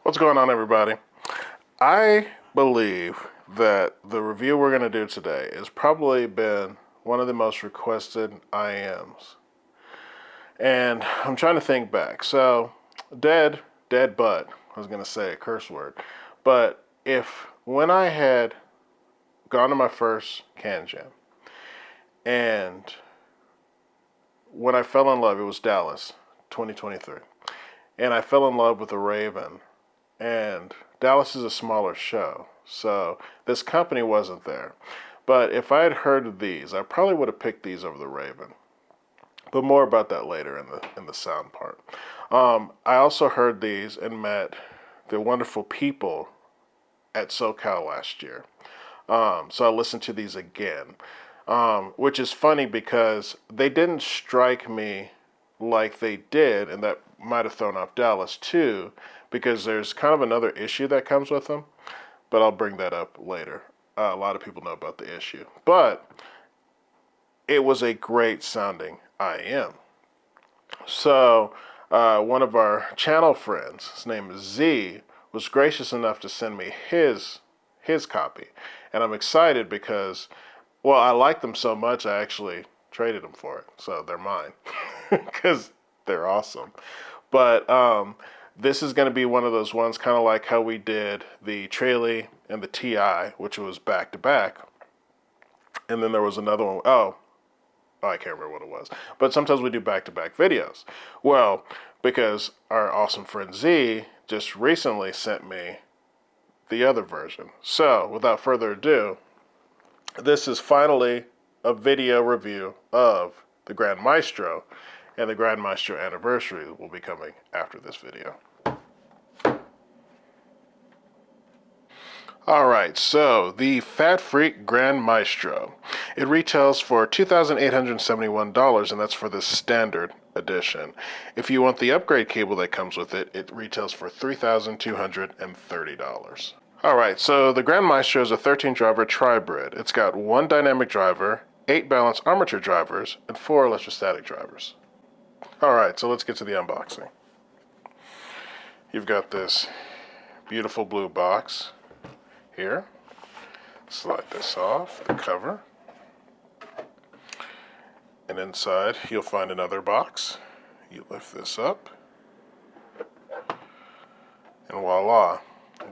What's going on, everybody? I believe that the review we're going to do today has probably been one of the most requested IEMs. And I'm trying to think back. So, dead butt, I was going to say a curse word. But if when I had gone to my first can jam, and when I fell in love, it was Dallas, 2023. And I fell in love with the Raven. And Dallas is a smaller show, so this company wasn't there. But if I had heard of these, I probably would have picked these over the Raven. But more about that later in the sound part. I also heard these and met the wonderful people at SoCal last year. So I listened to these again, which is funny because they didn't strike me like they did, and that might have thrown off Dallas too, because there's kind of another issue that comes with them, but I'll bring that up later. A lot of people know about the issue, but it was a great sounding IEM. So one of our channel friends, his name is Z, was gracious enough to send me his copy, and I'm excited because, well, I like them so much I actually traded them for it, so they're mine because they're awesome. But this is going to be one of those ones, kind of like how we did the Trailey and the TI, which was back to back. And then there was another one. I can't remember what it was. But sometimes we do back to back videos. Well, because our awesome friend Z just recently sent me the other version. So without further ado, this is finally a video review of the Grand Maestro, and the Grand Maestro anniversary will be coming after this video. Alright, so the FatFreq Grand Maestro. It retails for $2,871, and that's for the standard edition. If you want the upgrade cable that comes with it, it retails for $3,230. Alright, so the Grand Maestro is a 13-driver tri-brid. It's got one dynamic driver, 8 balanced armature drivers, and 4 electrostatic drivers. Alright, so let's get to the unboxing. You've got this beautiful blue box here. Slide this off, the cover. And inside you'll find another box. You lift this up. And voila,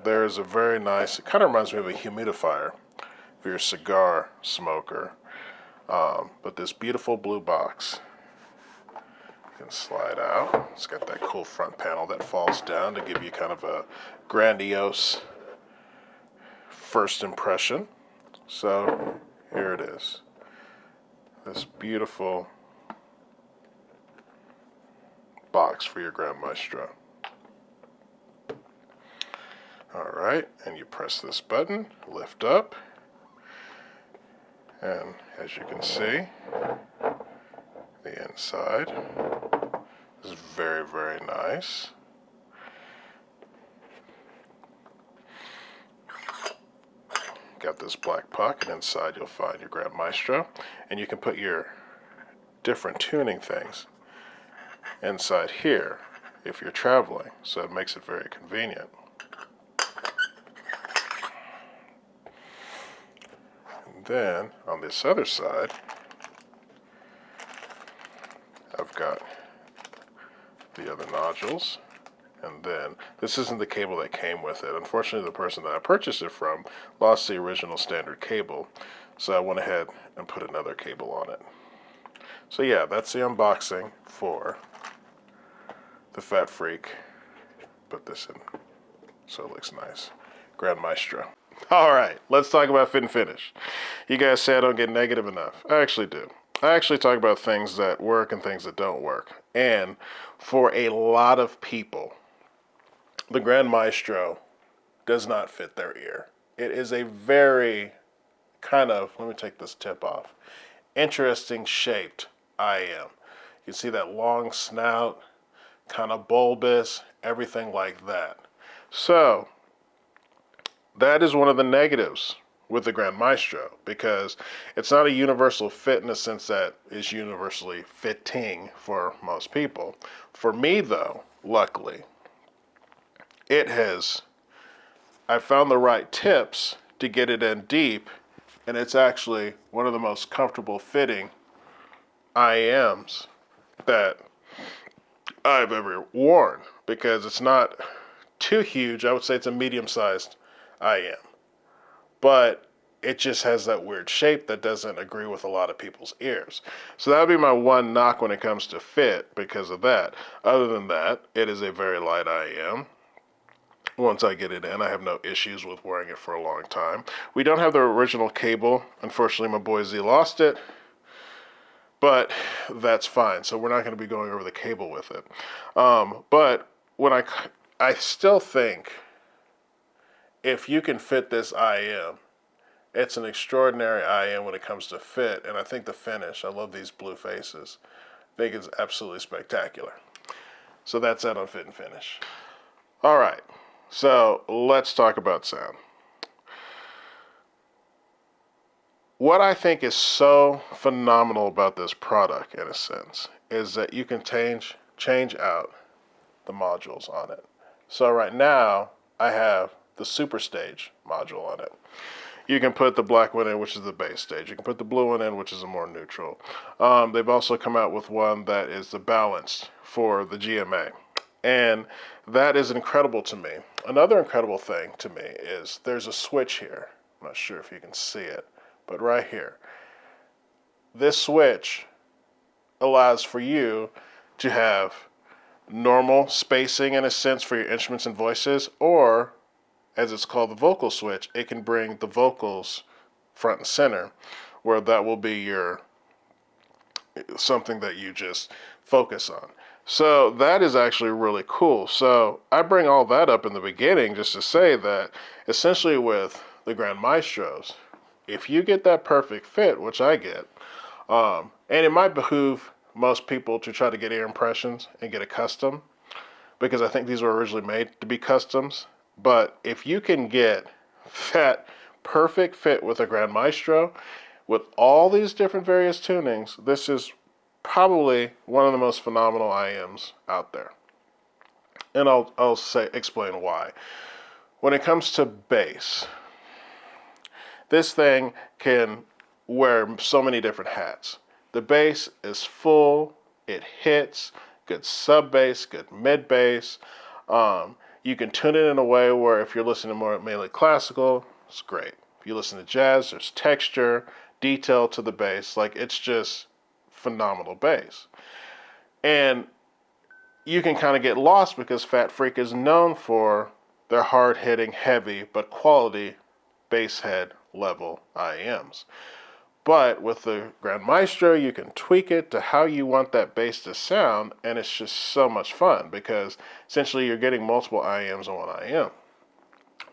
there's a very nice, it kind of reminds me of a humidifier for your cigar smoker. But this beautiful blue box can slide out. It's got that cool front panel that falls down to give you kind of a grandiose first impression. So here it is. This beautiful box for your Grand Maestro. Alright, and you press this button, lift up, and as you can see, the inside is very, very nice. Got this black pocket. Inside you'll find your Grand Maestro, and you can put your different tuning things inside here if you're traveling, so it makes it very convenient. And then on this other side, I've got the other nodules, and then this isn't the cable that came with it. Unfortunately, the person that I purchased it from lost the original standard cable, so I went ahead and put another cable on it. So yeah, that's the unboxing for the FatFreq. Put this in so it looks nice. Grand Maestro. Alright, let's talk about fit and finish. You guys say I don't get negative enough. I actually do. I actually talk about things that work and things that don't work. And for a lot of people, the Grand Maestro does not fit their ear. It is a very kind of, let me take this tip off, interesting shaped IEM. You can see that long snout, kind of bulbous, everything like that. So that is one of the negatives with the Grand Maestro, because it's not a universal fit in the sense that it's universally fitting for most people. For me though, luckily, I found the right tips to get it in deep, and it's actually one of the most comfortable fitting IEMs that I've ever worn, because it's not too huge. I would say it's a medium-sized IEM, but it just has that weird shape that doesn't agree with a lot of people's ears. So that would be my one knock when it comes to fit because of that. Other than that, it is a very light IEM. Once I get it in, I have no issues with wearing it for a long time. We don't have the original cable. Unfortunately, my boy Z lost it, but that's fine. So we're not going to be going over the cable with it. But when I still think if you can fit this IEM, it's an extraordinary IEM when it comes to fit, and I think the finish, I love these blue faces. I think it's absolutely spectacular. So that's that on fit and finish. All right, so let's talk about sound. What I think is so phenomenal about this product, in a sense, is that you can change out the modules on it. So right now, I have the Super Stage module on it. You can put the black one in, which is the bass stage. You can put the blue one in, which is a more neutral. They've also come out with one that is the balanced for the GMA. And that is incredible to me. Another incredible thing to me is there's a switch here. I'm not sure if you can see it, but right here. This switch allows for you to have normal spacing, in a sense, for your instruments and voices, or as it's called, the vocal switch, it can bring the vocals front and center, where that will be your something that you just focus on. So that is actually really cool. So I bring all that up in the beginning just to say that essentially with the Grand Maestros, if you get that perfect fit, which I get, and it might behoove most people to try to get ear impressions and get a custom, because I think these were originally made to be customs. But if you can get that perfect fit with a Grand Maestro, with all these different various tunings, this is probably one of the most phenomenal IEMs out there. And I'll explain why. When it comes to bass, this thing can wear so many different hats. The bass is full, it hits, good sub bass, good mid bass. You can tune it in a way where if you're listening more mainly classical, it's great. If you listen to jazz, there's texture, detail to the bass. Like, it's just phenomenal bass. And you can kind of get lost because FatFreq is known for their hard-hitting, heavy, but quality bass head level IEMs. But with the Grand Maestro, you can tweak it to how you want that bass to sound, and it's just so much fun because essentially you're getting multiple IEMs on one IEM.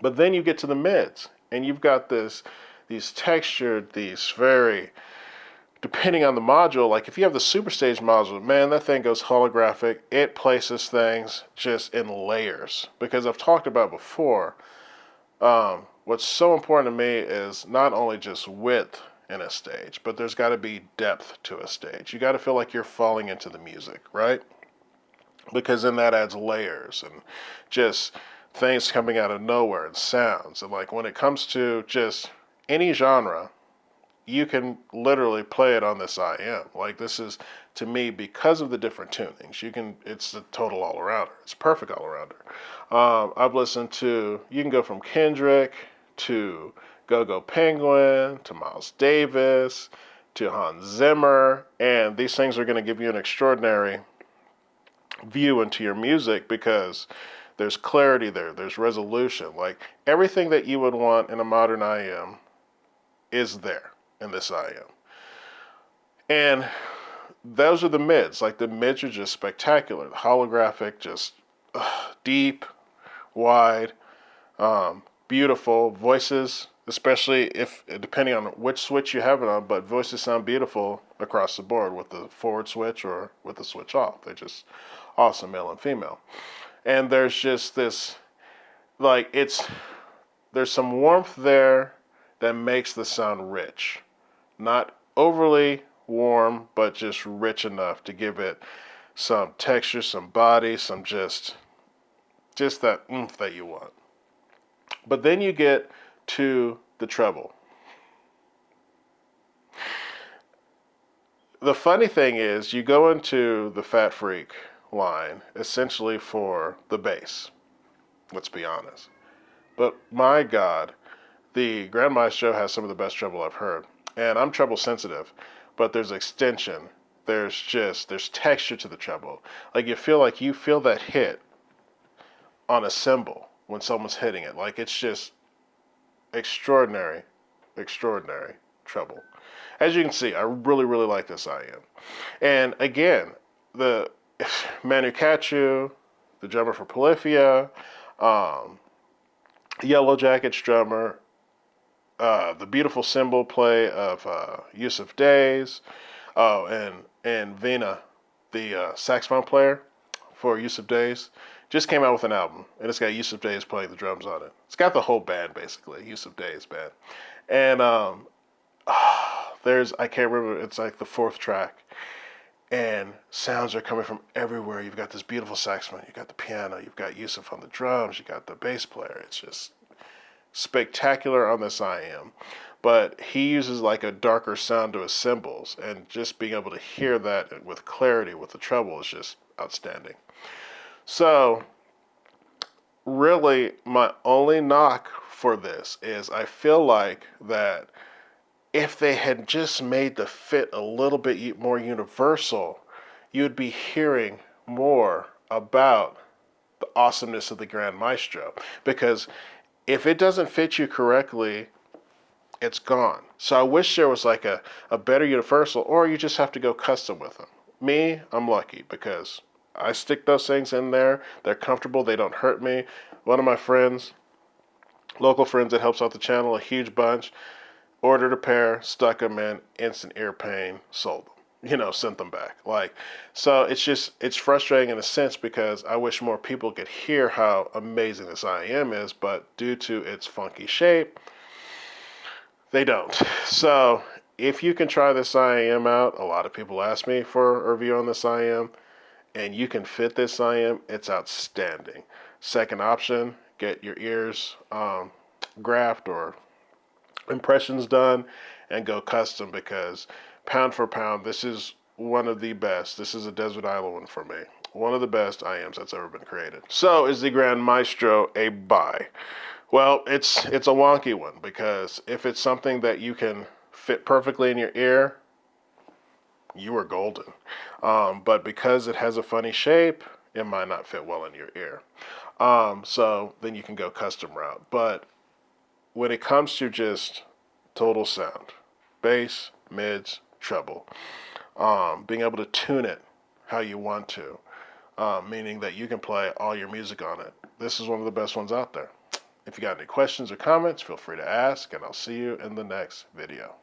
But then you get to the mids, and you've got these textured, these very, depending on the module, like if you have the Super Stage module, man, that thing goes holographic. It places things just in layers. Because I've talked about before, what's so important to me is not only just width in a stage, but there's got to be depth to a stage. You got to feel like you're falling into the music, right? Because then that adds layers and just things coming out of nowhere and sounds. And like when it comes to just any genre, you can literally play it on this IEM. Like this is, to me, because of the different tunings, it's a total all-arounder. It's perfect all-arounder. I've listened to, you can go from Kendrick to Go-Go Penguin to Miles Davis to Hans Zimmer, and these things are going to give you an extraordinary view into your music because there's clarity there's resolution. Like everything that you would want in a modern IEM is there in this IEM. And those are the mids. Like the mids are just spectacular. The holographic, just deep, wide, beautiful voices, especially if depending on which switch you have it on, but voices sound beautiful across the board with the forward switch or with the switch off. They're just awesome, male and female. And there's just this, like there's some warmth there that makes the sound rich. Not overly warm, but just rich enough to give it some texture, some body, some just just that oomph that you want. But then you get to the treble. The funny thing is, you go into the FatFreq line essentially for the bass. Let's be honest. But my God, the Grand Maestro has some of the best treble I've heard. And I'm treble sensitive, but there's extension. There's texture to the treble. Like you feel that hit on a cymbal when someone's hitting it. Like it's just extraordinary, extraordinary treble. As you can see, I really, really like this IEM. And again, the Manu Katchu, the drummer for Polyphia, um, Yellow Jackets drummer, the beautiful cymbal play of Yusuf Days, oh, and Vina, the saxophone player for Yusuf Days, just came out with an album, and it's got Yusuf Days playing the drums on it. It's got the whole band basically, Yusuf Days band, and there's I can't remember. It's like the fourth track, and sounds are coming from everywhere. You've got this beautiful saxophone, you've got the piano, you've got Yusuf on the drums, you got the bass player. It's just spectacular on this IEM. But he uses like a darker sound to his cymbals, and just being able to hear that with clarity with the treble is just outstanding. So, really, my only knock for this is I feel like that if they had just made the fit a little bit more universal, you'd be hearing more about the awesomeness of the Grand Maestro. Because if it doesn't fit you correctly, it's gone. So I wish there was like a better universal, or you just have to go custom with them. Me, I'm lucky because I stick those things in there. They're comfortable. They don't hurt me. One of my friends, local friends that helps out the channel, a huge bunch, ordered a pair, stuck them in, instant ear pain, sold them. Sent them back. So it's frustrating in a sense because I wish more people could hear how amazing this IEM is, but due to its funky shape, they don't. So if you can try this IEM out, a lot of people ask me for a review on this IEM, and you can fit this IEM, it's outstanding. Second option, get your ears graphed or impressions done and go custom, because pound for pound, this is one of the best. This is a desert island one for me. One of the best IEMs that's ever been created. So is the Grand Maestro a buy? Well, it's a wonky one, because if it's something that you can fit perfectly in your ear, you are golden. But because it has a funny shape, it might not fit well in your ear. So then you can go custom route. But when it comes to just total sound, bass, mids, treble, being able to tune it how you want to, meaning that you can play all your music on it, this is one of the best ones out there. If you got any questions or comments, feel free to ask, and I'll see you in the next video.